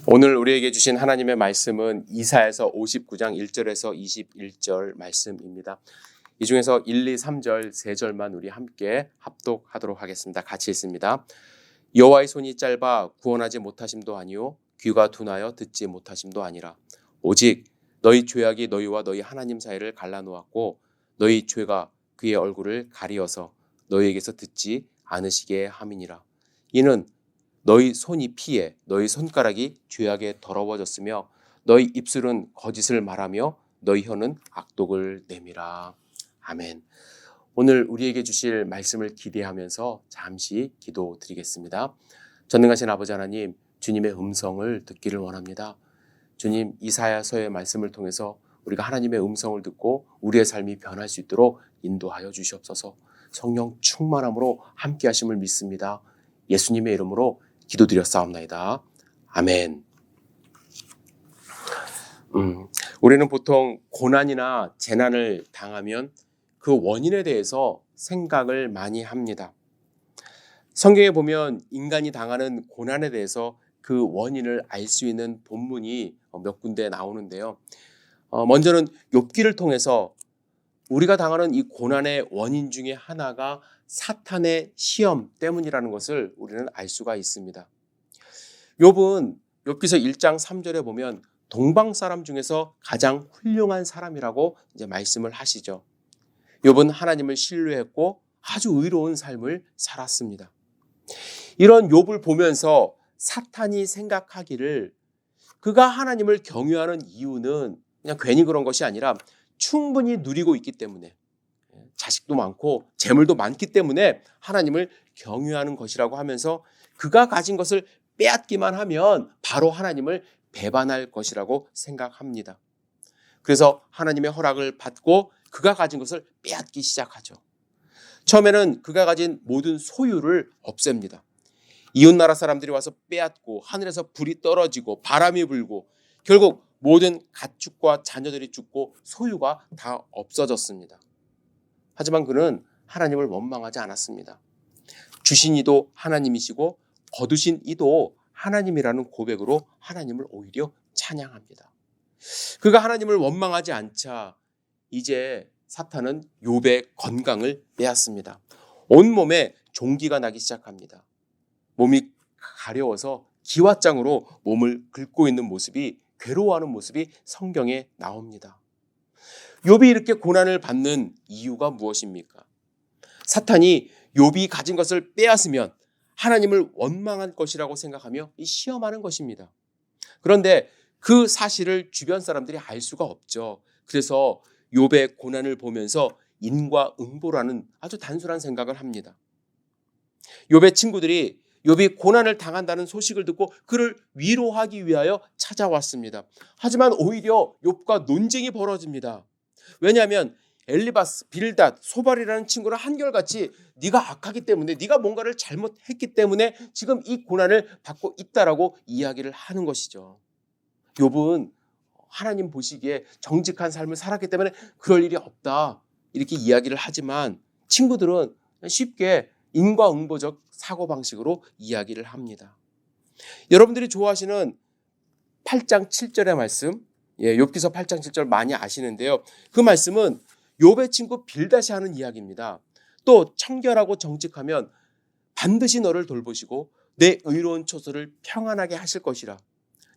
오늘 우리에게 주신 하나님의 말씀은 이사야서 59장 1절에서 21절 말씀입니다. 이 중에서 1, 2, 3절, 3절만 우리 함께 합독하도록 하겠습니다. 같이 읽습니다. 여호와의 손이 짧아 구원하지 못하심도 아니요 귀가 둔하여 듣지 못하심도 아니라 오직 너희 죄악이 너희와 너희 하나님 사이를 갈라놓았고 너희 죄가 그의 얼굴을 가리어서 너희에게서 듣지 않으시게 함이니라. 이는 너희 손이 피해 너희 손가락이 죄악에 더러워졌으며 너희 입술은 거짓을 말하며 너희 혀는 악독을 내밀어. 아멘. 오늘 우리에게 주실 말씀을 기대하면서 잠시 기도드리겠습니다. 전능하신 아버지 하나님, 주님의 음성을 듣기를 원합니다. 주님, 이사야서의 말씀을 통해서 우리가 하나님의 음성을 듣고 우리의 삶이 변할 수 있도록 인도하여 주시옵소서. 성령 충만함으로 함께 하심을 믿습니다. 예수님의 이름으로 기도드렸사옵나이다. 아멘. 우리는 보통 고난이나 재난을 당하면 그 원인에 대해서 생각을 많이 합니다. 성경에 보면 인간이 당하는 고난에 대해서 그 원인을 알 수 있는 본문이 몇 군데 나오는데요. 먼저는 욥기를 통해서 우리가 당하는 이 고난의 원인 중에 하나가 사탄의 시험 때문이라는 것을 우리는 알 수가 있습니다. 욥은 욥기서 1장 3절에 보면 동방 사람 중에서 가장 훌륭한 사람이라고 이제 말씀을 하시죠. 욥은 하나님을 신뢰했고 아주 의로운 삶을 살았습니다. 이런 욥을 보면서 사탄이 생각하기를 그가 하나님을 경유하는 이유는 그냥 괜히 그런 것이 아니라 충분히 누리고 있기 때문에, 자식도 많고 재물도 많기 때문에 하나님을 경유하는 것이라고 하면서 그가 가진 것을 빼앗기만 하면 바로 하나님을 배반할 것이라고 생각합니다. 그래서 하나님의 허락을 받고 그가 가진 것을 빼앗기 시작하죠. 처음에는 그가 가진 모든 소유를 없앱니다. 이웃나라 사람들이 와서 빼앗고 하늘에서 불이 떨어지고 바람이 불고 결국 모든 가축과 자녀들이 죽고 소유가 다 없어졌습니다. 하지만 그는 하나님을 원망하지 않았습니다. 주신 이도 하나님이시고 거두신 이도 하나님이라는 고백으로 하나님을 오히려 찬양합니다. 그가 하나님을 원망하지 않자 이제 사탄은 욥의 건강을 빼앗습니다. 온몸에 종기가 나기 시작합니다. 몸이 가려워서 기왓장으로 몸을 긁고 있는 모습이, 괴로워하는 모습이 성경에 나옵니다. 욥이 이렇게 고난을 받는 이유가 무엇입니까? 사탄이 욥이 가진 것을 빼앗으면 하나님을 원망할 것이라고 생각하며 시험하는 것입니다. 그런데 그 사실을 주변 사람들이 알 수가 없죠. 그래서 욥의 고난을 보면서 인과응보라는 아주 단순한 생각을 합니다. 욥의 친구들이 욥이 고난을 당한다는 소식을 듣고 그를 위로하기 위하여 찾아왔습니다. 하지만 오히려 욥과 논쟁이 벌어집니다. 왜냐하면 엘리바스, 빌닷, 소발이라는 친구는 한결같이 네가 악하기 때문에, 네가 뭔가를 잘못했기 때문에 지금 이 고난을 받고 있다라고 이야기를 하는 것이죠. 욥은 하나님 보시기에 정직한 삶을 살았기 때문에 그럴 일이 없다 이렇게 이야기를 하지만 친구들은 쉽게 인과응보적 사고방식으로 이야기를 합니다. 여러분들이 좋아하시는 8장 7절의 말씀, 욥기서 8장 7절 많이 아시는데요. 그 말씀은 욥의 친구 빌닷이 하는 이야기입니다. 또 청결하고 정직하면 반드시 너를 돌보시고 내 의로운 처소를 평안하게 하실 것이라.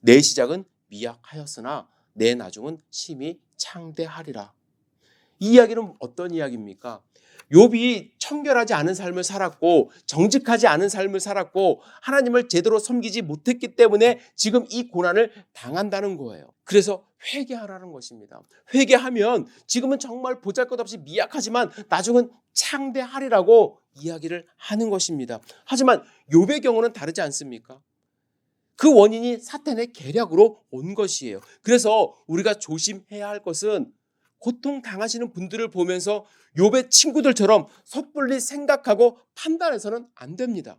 내 시작은 미약하였으나 내 나중은 심히 창대하리라. 이 이야기는 어떤 이야기입니까? 욥이 청결하지 않은 삶을 살았고 정직하지 않은 삶을 살았고 하나님을 제대로 섬기지 못했기 때문에 지금 이 고난을 당한다는 거예요. 그래서 회개하라는 것입니다. 회개하면 지금은 정말 보잘것없이 미약하지만 나중은 창대하리라고 이야기를 하는 것입니다. 하지만 욥의 경우는 다르지 않습니까? 그 원인이 사탄의 계략으로 온 것이에요. 그래서 우리가 조심해야 할 것은 고통 당하시는 분들을 보면서 욥의 친구들처럼 섣불리 생각하고 판단해서는 안 됩니다.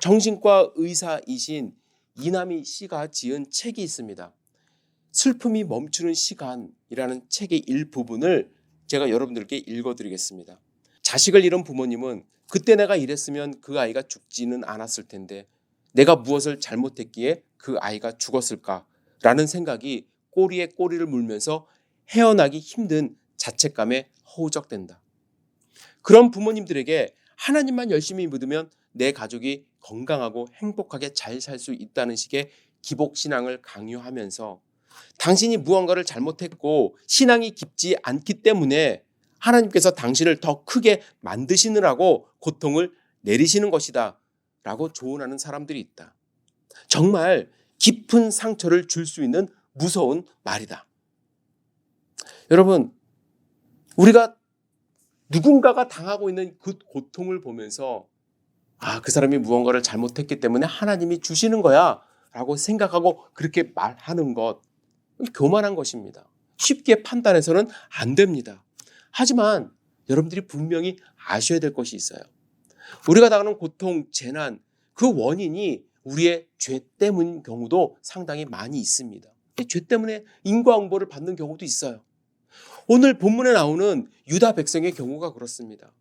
정신과 의사이신 이남희 씨가 지은 책이 있습니다. 슬픔이 멈추는 시간이라는 책의 일부분을 제가 여러분들께 읽어드리겠습니다. 자식을 잃은 부모님은 그때 내가 이랬으면 그 아이가 죽지는 않았을 텐데 내가 무엇을 잘못했기에 그 아이가 죽었을까라는 생각이 꼬리에 꼬리를 물면서 헤어나기 힘든 자책감에 허우적댄다. 그런 부모님들에게 하나님만 열심히 믿으면 내 가족이 건강하고 행복하게 잘 살 수 있다는 식의 기복신앙을 강요하면서 당신이 무언가를 잘못했고 신앙이 깊지 않기 때문에 하나님께서 당신을 더 크게 만드시느라고 고통을 내리시는 것이다 라고 조언하는 사람들이 있다. 정말 깊은 상처를 줄 수 있는 무서운 말이다. 여러분, 우리가 누군가가 당하고 있는 그 고통을 보면서 그 사람이 무언가를 잘못했기 때문에 하나님이 주시는 거야 라고 생각하고 그렇게 말하는 것, 교만한 것입니다. 쉽게 판단해서는 안 됩니다. 하지만 여러분들이 분명히 아셔야 될 것이 있어요. 우리가 당하는 고통, 재난, 그 원인이 우리의 죄 때문인 경우도 상당히 많이 있습니다. 죄 때문에 인과응보를 받는 경우도 있어요. 오늘 본문에 나오는 유다 백성의 경우가 그렇습니다.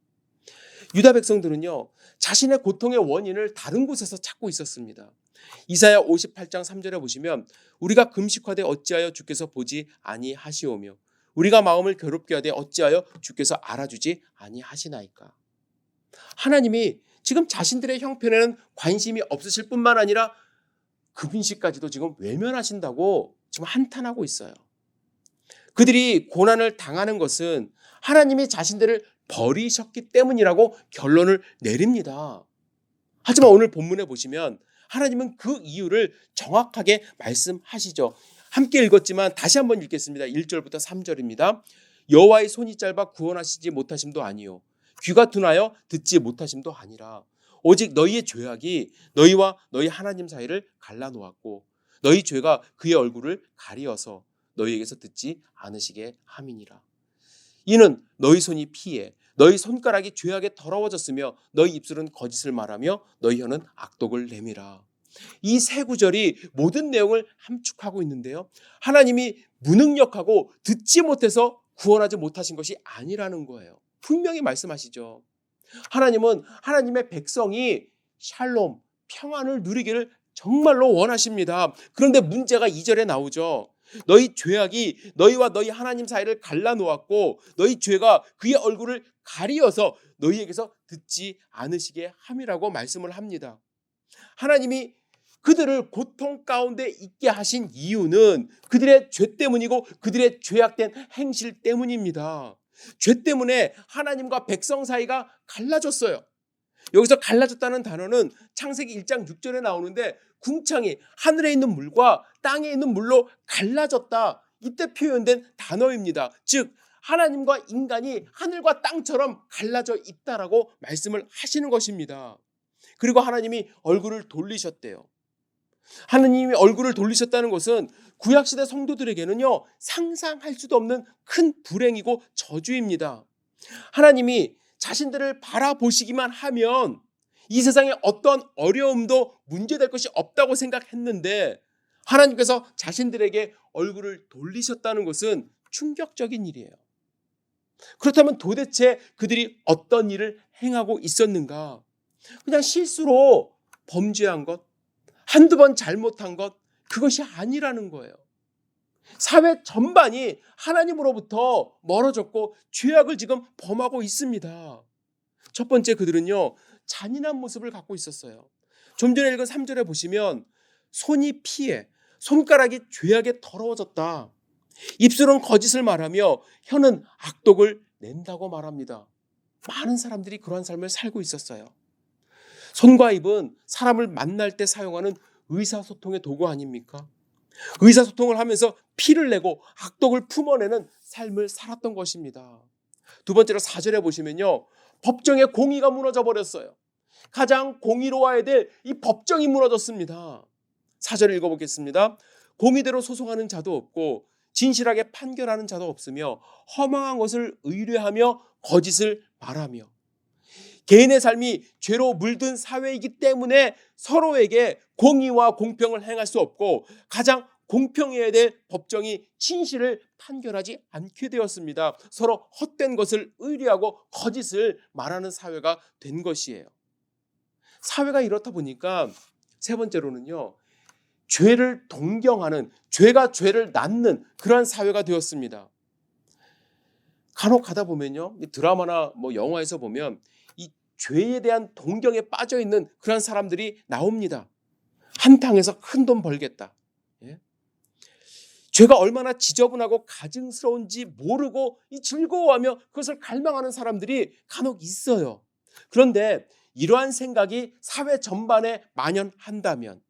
유다 백성들은요, 자신의 고통의 원인을 다른 곳에서 찾고 있었습니다. 이사야 58장 3절에 보시면 우리가 금식하되 어찌하여 주께서 보지 아니하시오며 우리가 마음을 괴롭게 하되 어찌하여 주께서 알아주지 아니하시나이까. 하나님이 지금 자신들의 형편에는 관심이 없으실 뿐만 아니라 금식까지도 지금 외면하신다고 지금 한탄하고 있어요. 그들이 고난을 당하는 것은 하나님이 자신들을 버리셨기 때문이라고 결론을 내립니다. 하지만 오늘 본문에 보시면 하나님은 그 이유를 정확하게 말씀하시죠. 함께 읽었지만 다시 한번 읽겠습니다. 1절부터 3절입니다. 여호와의 손이 짧아 구원하시지 못하심도 아니요 귀가 둔하여 듣지 못하심도 아니라 오직 너희의 죄악이 너희와 너희 하나님 사이를 갈라놓았고 너희 죄가 그의 얼굴을 가리어서 너희에게서 듣지 않으시게 함이니라. 이는 너희 손이 피해 너희 손가락이 죄악에 더러워졌으며 너희 입술은 거짓을 말하며 너희 혀는 악독을 내밀어. 이 세 구절이 모든 내용을 함축하고 있는데요. 하나님이 무능력하고 듣지 못해서 구원하지 못하신 것이 아니라는 거예요. 분명히 말씀하시죠. 하나님은 하나님의 백성이 샬롬, 평안을 누리기를 정말로 원하십니다. 그런데 문제가 2절에 나오죠. 너희 죄악이 너희와 너희 하나님 사이를 갈라놓았고 너희 죄가 그의 얼굴을 가리어서 너희에게서 듣지 않으시게 함이라고 말씀을 합니다. 하나님이 그들을 고통 가운데 있게 하신 이유는 그들의 죄 때문이고 그들의 죄악된 행실 때문입니다. 죄 때문에 하나님과 백성 사이가 갈라졌어요. 여기서 갈라졌다는 단어는 창세기 1장 6절에 나오는데 궁창이 하늘에 있는 물과 땅에 있는 물로 갈라졌다. 이때 표현된 단어입니다. 즉 하나님과 인간이 하늘과 땅처럼 갈라져 있다라고 말씀을 하시는 것입니다. 그리고 하나님이 얼굴을 돌리셨대요. 하나님이 얼굴을 돌리셨다는 것은 구약시대 성도들에게는요 상상할 수도 없는 큰 불행이고 저주입니다. 하나님이 자신들을 바라보시기만 하면 이 세상에 어떤 어려움도 문제될 것이 없다고 생각했는데 하나님께서 자신들에게 얼굴을 돌리셨다는 것은 충격적인 일이에요. 그렇다면 도대체 그들이 어떤 일을 행하고 있었는가? 그냥 실수로 범죄한 것, 한두 번 잘못한 것, 그것이 아니라는 거예요. 사회 전반이 하나님으로부터 멀어졌고 죄악을 지금 범하고 있습니다. 첫 번째, 그들은요 잔인한 모습을 갖고 있었어요. 좀 전에 읽은 3절에 보시면 손이 피해 손가락이 죄악에 더러워졌다. 입술은 거짓을 말하며 혀는 악독을 낸다고 말합니다. 많은 사람들이 그러한 삶을 살고 있었어요. 손과 입은 사람을 만날 때 사용하는 의사소통의 도구 아닙니까? 의사소통을 하면서 피를 내고 악독을 품어내는 삶을 살았던 것입니다. 두 번째로 4절에 보시면요 법정의 공의가 무너져 버렸어요. 가장 공의로워야 될 이 법정이 무너졌습니다. 4절 읽어보겠습니다. 공의대로 소송하는 자도 없고 진실하게 판결하는 자도 없으며 허망한 것을 의뢰하며 거짓을 말하며. 개인의 삶이 죄로 물든 사회이기 때문에 서로에게 공의와 공평을 행할 수 없고 가장 공평해야 될 법정이 진실을 판결하지 않게 되었습니다. 서로 헛된 것을 의뢰하고 거짓을 말하는 사회가 된 것이에요. 사회가 이렇다 보니까 세 번째로는요, 죄를 동경하는, 죄가 죄를 낳는 그러한 사회가 되었습니다. 간혹 가다 보면요, 드라마나 영화에서 보면 이 죄에 대한 동경에 빠져 있는 그런 사람들이 나옵니다. 한탕해서 큰 돈 벌겠다. 예? 죄가 얼마나 지저분하고 가증스러운지 모르고 즐거워하며 그것을 갈망하는 사람들이 간혹 있어요. 그런데 이러한 생각이 사회 전반에 만연한다면,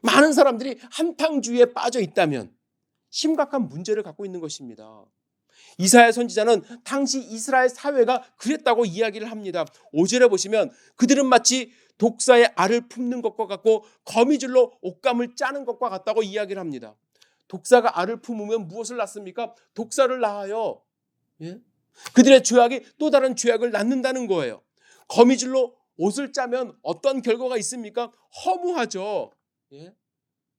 많은 사람들이 한탕주의에 빠져 있다면 심각한 문제를 갖고 있는 것입니다. 이사야 선지자는 당시 이스라엘 사회가 그랬다고 이야기를 합니다. 5절에 보시면 그들은 마치 독사의 알을 품는 것과 같고 거미줄로 옷감을 짜는 것과 같다고 이야기를 합니다. 독사가 알을 품으면 무엇을 낳습니까? 독사를 낳아요. 예? 그들의 죄악이 또 다른 죄악을 낳는다는 거예요. 거미줄로 옷을 짜면 어떤 결과가 있습니까? 허무하죠. 예?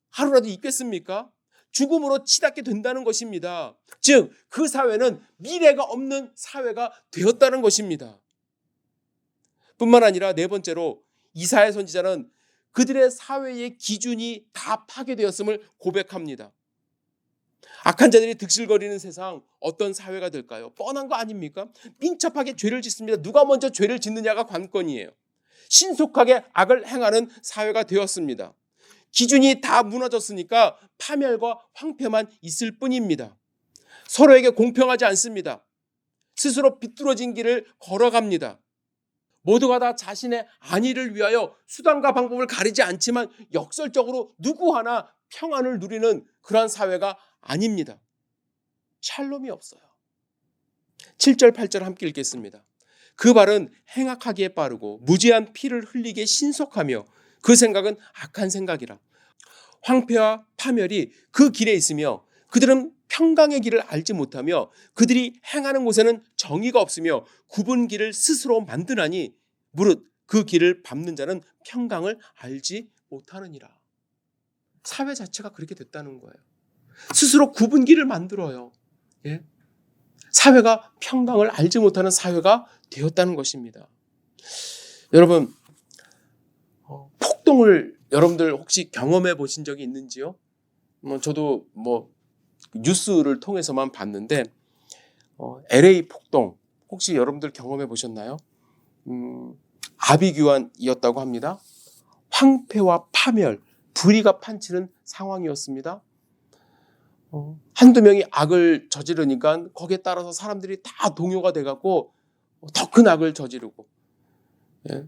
하루라도 있겠습니까? 죽음으로 치닫게 된다는 것입니다. 즉, 그 사회는 미래가 없는 사회가 되었다는 것입니다. 뿐만 아니라 네 번째로 이사야 선지자는 그들의 사회의 기준이 다 파괴되었음을 고백합니다. 악한 자들이 득실거리는 세상, 어떤 사회가 될까요? 뻔한 거 아닙니까? 민첩하게 죄를 짓습니다. 누가 먼저 죄를 짓느냐가 관건이에요. 신속하게 악을 행하는 사회가 되었습니다. 기준이 다 무너졌으니까 파멸과 황폐만 있을 뿐입니다. 서로에게 공평하지 않습니다. 스스로 비뚤어진 길을 걸어갑니다. 모두가 다 자신의 안위를 위하여 수단과 방법을 가리지 않지만 역설적으로 누구 하나 평안을 누리는 그러한 사회가 아닙니다. 샬롬이 없어요. 7절 8절 함께 읽겠습니다. 그 발은 행악하기에 빠르고 무지한 피를 흘리기에 신속하며 그 생각은 악한 생각이라. 황폐와 파멸이 그 길에 있으며 그들은 평강의 길을 알지 못하며 그들이 행하는 곳에는 정의가 없으며 굽은 길을 스스로 만드나니 무릇 그 길을 밟는 자는 평강을 알지 못하느니라. 사회 자체가 그렇게 됐다는 거예요. 스스로 굽은 길을 만들어요. 예? 사회가 평강을 알지 못하는 사회가 되었다는 것입니다. 여러분, 폭동을 여러분들 혹시 경험해 보신 적이 있는지요? 저도 뉴스를 통해서만 봤는데 LA 폭동 혹시 여러분들 경험해 보셨나요? 아비규환이었다고 합니다. 황폐와 파멸, 불의가 판치는 상황이었습니다. 한두 명이 악을 저지르니까 거기에 따라서 사람들이 다 동요가 돼갖고 더 큰 악을 저지르고, 예?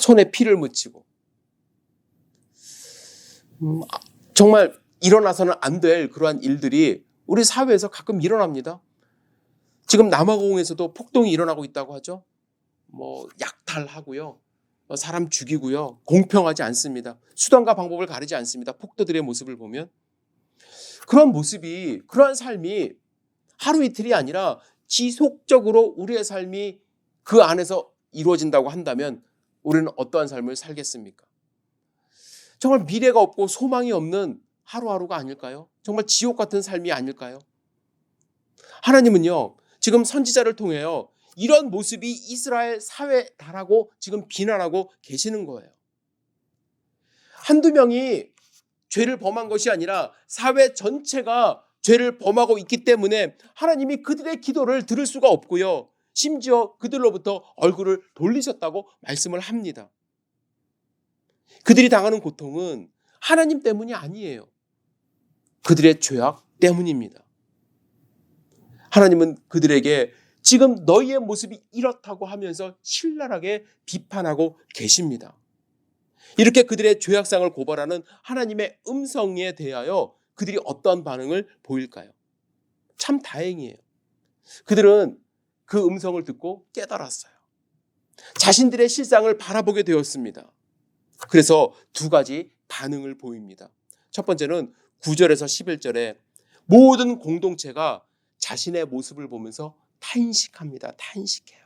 손에 피를 묻히고, 정말 일어나서는 안 될 그러한 일들이 우리 사회에서 가끔 일어납니다. 지금 남아공에서도 폭동이 일어나고 있다고 하죠. 약탈하고요, 사람 죽이고요, 공평하지 않습니다. 수단과 방법을 가리지 않습니다. 폭도들의 모습을 보면 그런 모습이, 그러한 삶이 하루 이틀이 아니라 지속적으로 우리의 삶이 그 안에서 이루어진다고 한다면 우리는 어떠한 삶을 살겠습니까? 정말 미래가 없고 소망이 없는 하루하루가 아닐까요? 정말 지옥 같은 삶이 아닐까요? 하나님은요, 지금 선지자를 통해요, 이런 모습이 이스라엘 사회다라고 지금 비난하고 계시는 거예요. 한두 명이 죄를 범한 것이 아니라 사회 전체가 죄를 범하고 있기 때문에 하나님이 그들의 기도를 들을 수가 없고요, 심지어 그들로부터 얼굴을 돌리셨다고 말씀을 합니다. 그들이 당하는 고통은 하나님 때문이 아니에요. 그들의 죄악 때문입니다. 하나님은 그들에게 지금 너희의 모습이 이렇다고 하면서 신랄하게 비판하고 계십니다. 이렇게 그들의 죄악상을 고발하는 하나님의 음성에 대하여 그들이 어떤 반응을 보일까요? 참 다행이에요. 그들은 그 음성을 듣고 깨달았어요. 자신들의 실상을 바라보게 되었습니다. 그래서 두 가지 반응을 보입니다. 첫 번째는 9절에서 11절에 모든 공동체가 자신의 모습을 보면서 탄식합니다. 탄식해요.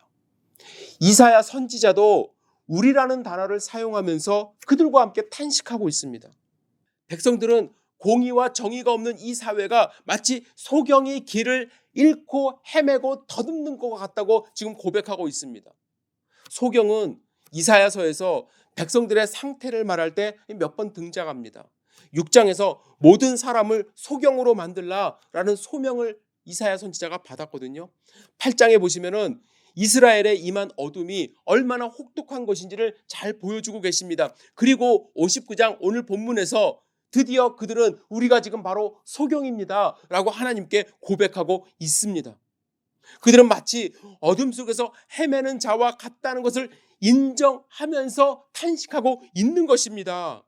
이사야 선지자도 우리라는 단어를 사용하면서 그들과 함께 탄식하고 있습니다. 백성들은 공의와 정의가 없는 이 사회가 마치 소경이 길을 잃고 헤매고 더듬는 것 같다고 지금 고백하고 있습니다. 소경은 이사야서에서 백성들의 상태를 말할 때 몇 번 등장합니다. 6장에서 모든 사람을 소경으로 만들라라는 소명을 이사야 선지자가 받았거든요. 8장에 보시면은 이스라엘에 임한 어둠이 얼마나 혹독한 것인지를 잘 보여주고 계십니다. 그리고 59장 오늘 본문에서 드디어 그들은 우리가 지금 바로 소경입니다 라고 하나님께 고백하고 있습니다. 그들은 마치 어둠 속에서 헤매는 자와 같다는 것을 인정하면서 탄식하고 있는 것입니다.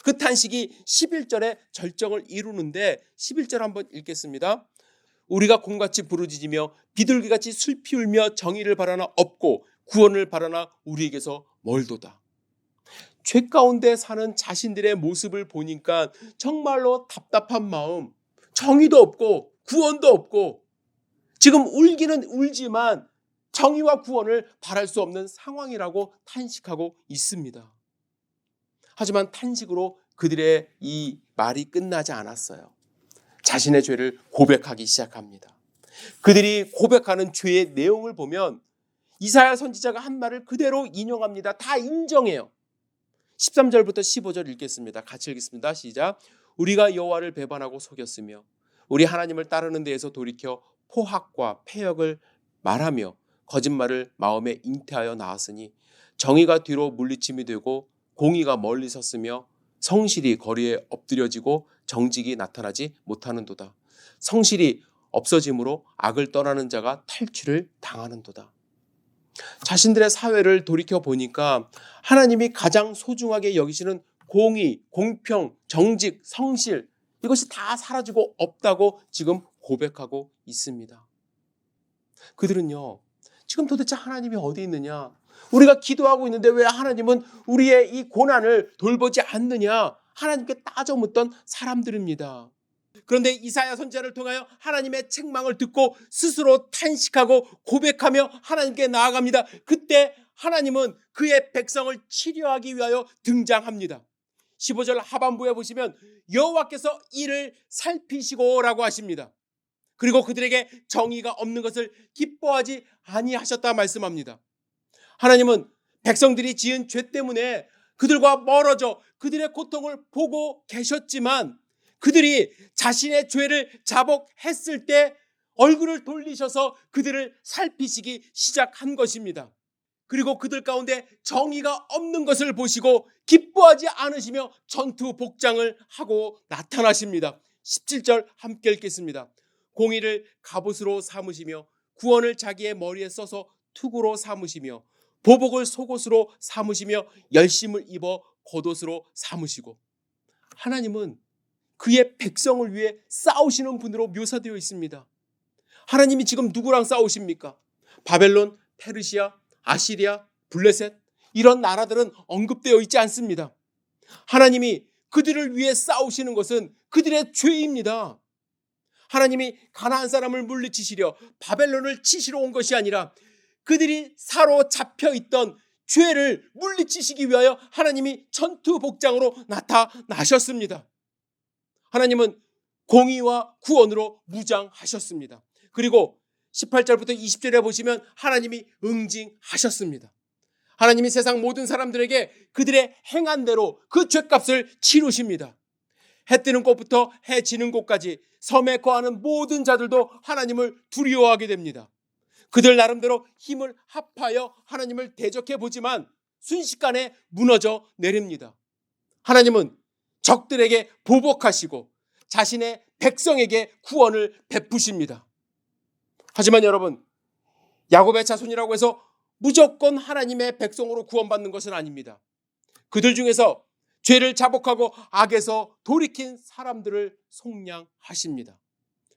그 탄식이 11절에 절정을 이루는데 11절 한번 읽겠습니다. 우리가 곰같이 부르짖으며 비둘기같이 슬피 울며 정의를 바라나 없고 구원을 바라나 우리에게서 멀도다. 죄 가운데 사는 자신들의 모습을 보니까 정말로 답답한 마음, 정의도 없고 구원도 없고 지금 울기는 울지만 정의와 구원을 바랄 수 없는 상황이라고 탄식하고 있습니다. 하지만 탄식으로 그들의 이 말이 끝나지 않았어요. 자신의 죄를 고백하기 시작합니다. 그들이 고백하는 죄의 내용을 보면 이사야 선지자가 한 말을 그대로 인용합니다. 다 인정해요. 13절부터 15절 읽겠습니다. 같이 읽겠습니다. 시작. 우리가 여호와를 배반하고 속였으며 우리 하나님을 따르는 데에서 돌이켜 포학과 패역을 말하며 거짓말을 마음에 잉태하여 나왔으니 정의가 뒤로 물리침이 되고 공의가 멀리 섰으며 성실이 거리에 엎드려지고 정직이 나타나지 못하는도다. 성실이 없어짐으로 악을 떠나는 자가 탈취를 당하는도다. 자신들의 사회를 돌이켜 보니까 하나님이 가장 소중하게 여기시는 공의, 공평, 정직, 성실 이것이 다 사라지고 없다고 지금 고백하고 있습니다. 그들은요, 지금 도대체 하나님이 어디 있느냐? 우리가 기도하고 있는데 왜 하나님은 우리의 이 고난을 돌보지 않느냐? 하나님께 따져 묻던 사람들입니다. 그런데 이사야 선지자를 통하여 하나님의 책망을 듣고 스스로 탄식하고 고백하며 하나님께 나아갑니다. 그때 하나님은 그의 백성을 치료하기 위하여 등장합니다. 15절 하반부에 보시면 여호와께서 이를 살피시고라고 하십니다. 그리고 그들에게 정의가 없는 것을 기뻐하지 아니하셨다 말씀합니다. 하나님은 백성들이 지은 죄 때문에 그들과 멀어져 그들의 고통을 보고 계셨지만 그들이 자신의 죄를 자복했을 때 얼굴을 돌리셔서 그들을 살피시기 시작한 것입니다. 그리고 그들 가운데 정의가 없는 것을 보시고 기뻐하지 않으시며 전투 복장을 하고 나타나십니다. 17절 함께 읽겠습니다. 공의를 갑옷으로 삼으시며 구원을 자기의 머리에 써서 투구로 삼으시며 보복을 속옷으로 삼으시며 열심을 입어 겉옷으로 삼으시고 하나님은 그의 백성을 위해 싸우시는 분으로 묘사되어 있습니다. 하나님이 지금 누구랑 싸우십니까? 바벨론, 페르시아, 아시리아, 블레셋 이런 나라들은 언급되어 있지 않습니다. 하나님이 그들을 위해 싸우시는 것은 그들의 죄입니다. 하나님이 가나안 사람을 물리치시려 바벨론을 치시러 온 것이 아니라 그들이 사로잡혀 있던 죄를 물리치시기 위하여 하나님이 전투 복장으로 나타나셨습니다. 하나님은 공의와 구원으로 무장하셨습니다. 그리고 18절부터 20절에 보시면 하나님이 응징하셨습니다. 하나님이 세상 모든 사람들에게 그들의 행한 대로 그 죄값을 치르십니다. 해 뜨는 곳부터 해 지는 곳까지 섬에 거하는 모든 자들도 하나님을 두려워하게 됩니다. 그들 나름대로 힘을 합하여 하나님을 대적해 보지만 순식간에 무너져 내립니다. 하나님은 적들에게 보복하시고 자신의 백성에게 구원을 베푸십니다. 하지만 여러분, 야곱의 자손이라고 해서 무조건 하나님의 백성으로 구원받는 것은 아닙니다. 그들 중에서 죄를 자복하고 악에서 돌이킨 사람들을 속량하십니다.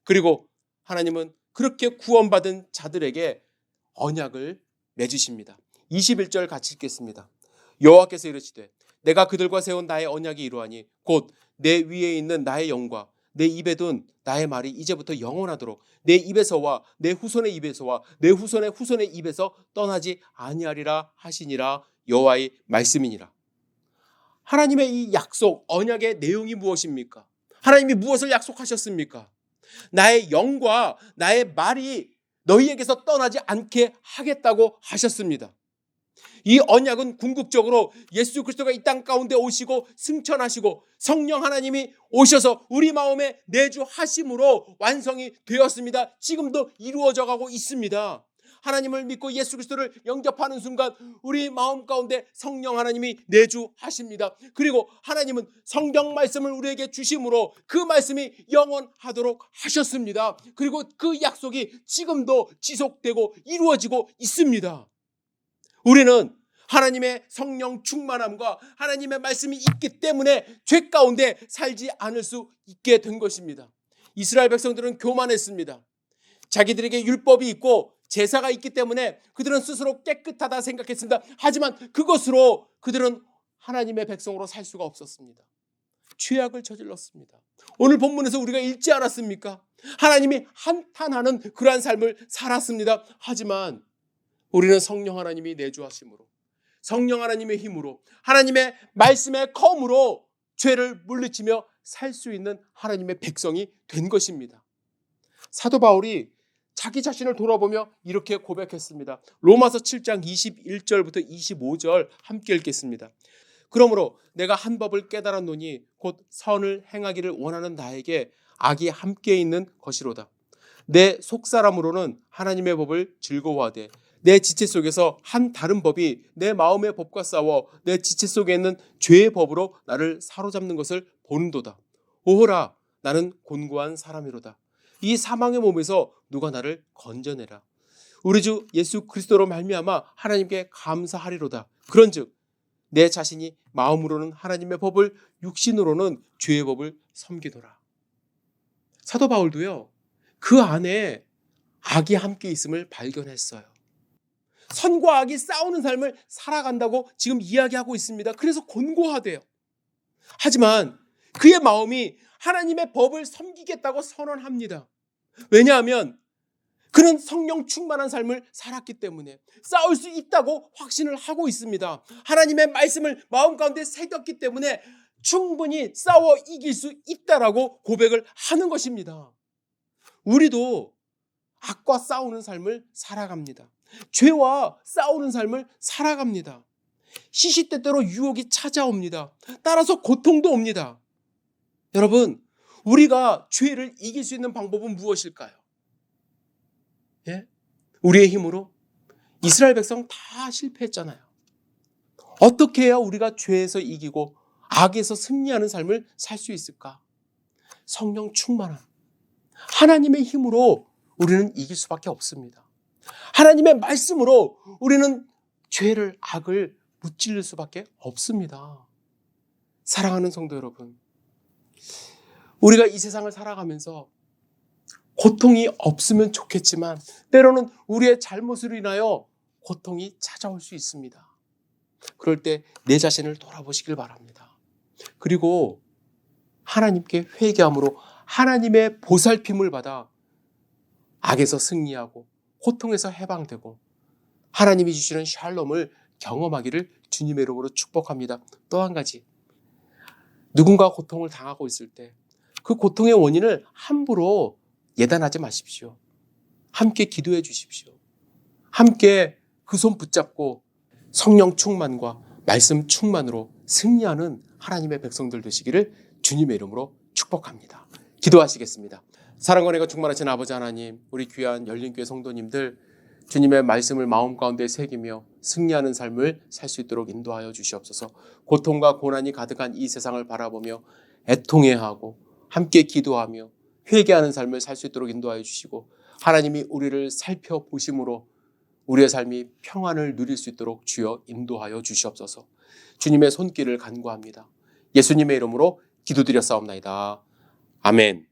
그리고 하나님은 그렇게 구원받은 자들에게 언약을 맺으십니다. 21절 같이 읽겠습니다. 여호와께서 이르시되 내가 그들과 세운 나의 언약이 이루하니 곧 내 위에 있는 나의 영과 내 입에 둔 나의 말이 이제부터 영원하도록 내 입에서와 내 후손의 입에서와 내 후손의 후손의 입에서 떠나지 아니하리라 하시니라. 여호와의 말씀이니라. 하나님의 이 약속, 언약의 내용이 무엇입니까? 하나님이 무엇을 약속하셨습니까? 나의 영과 나의 말이 너희에게서 떠나지 않게 하겠다고 하셨습니다. 이 언약은 궁극적으로 예수 그리스도가 이 땅 가운데 오시고 승천하시고 성령 하나님이 오셔서 우리 마음에 내주하심으로 완성이 되었습니다. 지금도 이루어져 가고 있습니다. 하나님을 믿고 예수 그리스도를 영접하는 순간 우리 마음 가운데 성령 하나님이 내주하십니다. 그리고 하나님은 성경 말씀을 우리에게 주심으로 그 말씀이 영원하도록 하셨습니다. 그리고 그 약속이 지금도 지속되고 이루어지고 있습니다. 우리는 하나님의 성령 충만함과 하나님의 말씀이 있기 때문에 죄 가운데 살지 않을 수 있게 된 것입니다. 이스라엘 백성들은 교만했습니다. 자기들에게 율법이 있고 제사가 있기 때문에 그들은 스스로 깨끗하다 생각했습니다. 하지만 그것으로 그들은 하나님의 백성으로 살 수가 없었습니다. 죄악을 저질렀습니다. 오늘 본문에서 우리가 읽지 않았습니까? 하나님이 한탄하는 그러한 삶을 살았습니다. 하지만 우리는 성령 하나님이 내주하심으로, 성령 하나님의 힘으로, 하나님의 말씀의 검으로 죄를 물리치며 살 수 있는 하나님의 백성이 된 것입니다. 사도 바울이 자기 자신을 돌아보며 이렇게 고백했습니다. 로마서 7장 21절부터 25절 함께 읽겠습니다. 그러므로 내가 한 법을 깨달았노니 곧 선을 행하기를 원하는 나에게 악이 함께 있는 것이로다. 내 속사람으로는 하나님의 법을 즐거워하되 내 지체 속에서 한 다른 법이 내 마음의 법과 싸워 내 지체 속에 있는 죄의 법으로 나를 사로잡는 것을 보는도다. 오호라, 나는 곤고한 사람이로다. 이 사망의 몸에서 누가 나를 건져내라. 우리 주 예수 그리스도로 말미암아 하나님께 감사하리로다. 그런즉 내 자신이 마음으로는 하나님의 법을, 육신으로는 죄의 법을 섬기노라. 사도 바울도요, 그 안에 악이 함께 있음을 발견했어요. 선과 악이 싸우는 삶을 살아간다고 지금 이야기하고 있습니다. 그래서 곤고하대요. 하지만 그의 마음이 하나님의 법을 섬기겠다고 선언합니다. 왜냐하면 그는 성령 충만한 삶을 살았기 때문에 싸울 수 있다고 확신을 하고 있습니다. 하나님의 말씀을 마음 가운데 새겼기 때문에 충분히 싸워 이길 수 있다라고 고백을 하는 것입니다. 우리도 악과 싸우는 삶을 살아갑니다. 죄와 싸우는 삶을 살아갑니다. 시시때때로 유혹이 찾아옵니다. 따라서 고통도 옵니다. 여러분, 우리가 죄를 이길 수 있는 방법은 무엇일까요? 예? 우리의 힘으로? 이스라엘 백성 다 실패했잖아요. 어떻게 해야 우리가 죄에서 이기고 악에서 승리하는 삶을 살 수 있을까? 성령 충만함, 하나님의 힘으로 우리는 이길 수밖에 없습니다. 하나님의 말씀으로 우리는 죄를, 악을 무찔릴 수밖에 없습니다. 사랑하는 성도 여러분, 우리가 이 세상을 살아가면서 고통이 없으면 좋겠지만 때로는 우리의 잘못으로 인하여 고통이 찾아올 수 있습니다. 그럴 때 내 자신을 돌아보시길 바랍니다. 그리고 하나님께 회개함으로 하나님의 보살핌을 받아 악에서 승리하고 고통에서 해방되고 하나님이 주시는 샬롬을 경험하기를 주님의 이름으로 축복합니다. 또 한 가지, 누군가 고통을 당하고 있을 때 그 고통의 원인을 함부로 예단하지 마십시오. 함께 기도해 주십시오. 함께 그 손 붙잡고 성령 충만과 말씀 충만으로 승리하는 하나님의 백성들 되시기를 주님의 이름으로 축복합니다. 기도하시겠습니다. 사랑과 은혜가 충만하신 아버지 하나님, 우리 귀한 열린교회 성도님들 주님의 말씀을 마음 가운데 새기며 승리하는 삶을 살 수 있도록 인도하여 주시옵소서. 고통과 고난이 가득한 이 세상을 바라보며 애통해야 하고 함께 기도하며 회개하는 삶을 살 수 있도록 인도하여 주시고 하나님이 우리를 살펴보심으로 우리의 삶이 평안을 누릴 수 있도록 주여 인도하여 주시옵소서. 주님의 손길을 간구합니다. 예수님의 이름으로 기도드렸사옵나이다. 아멘.